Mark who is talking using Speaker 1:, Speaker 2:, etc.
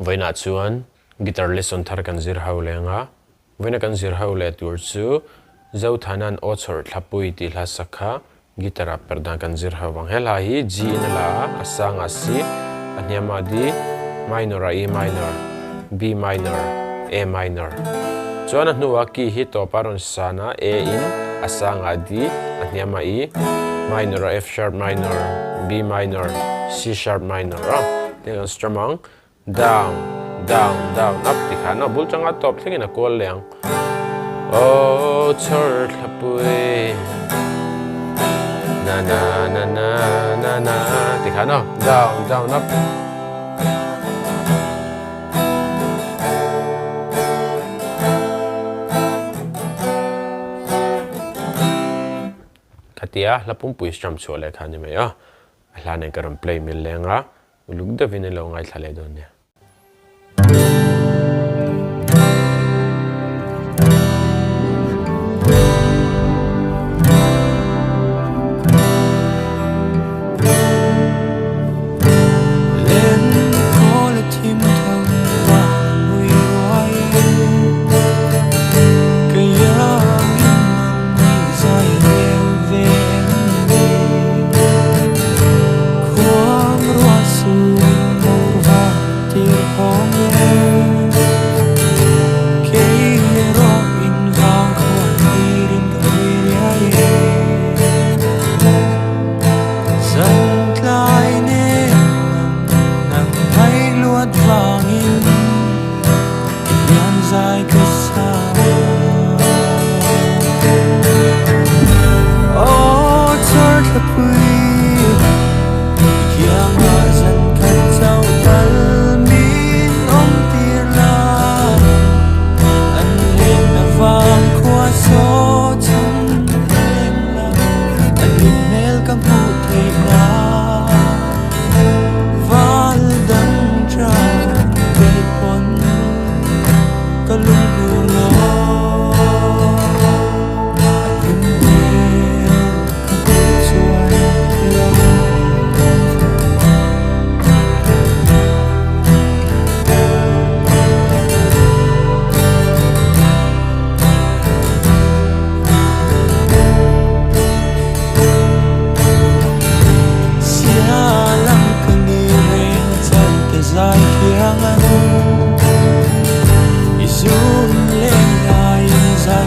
Speaker 1: Vaina chuan guitar lesson thar kan zir hau lenga vaina kan zir hau le tur chu zo thanan ochor thlapui ti hla sakha gitara perdan kan zir hau wang hela hi G na la asanga si anyama di minor E minor B minor A minor chuan a hnuwa ki hi to paron sana A in asanga di anyama E minor F sharp minor B minor C sharp minor then strum down down down up tikha no bul changa top thingin a call leng oh chor thlapui na na na na na na tikha no down down up katia lapum pui strum chole khani me ya hlane karam play mil lenga ulugda vinelo ngai thale don ya Zoom lên lại dài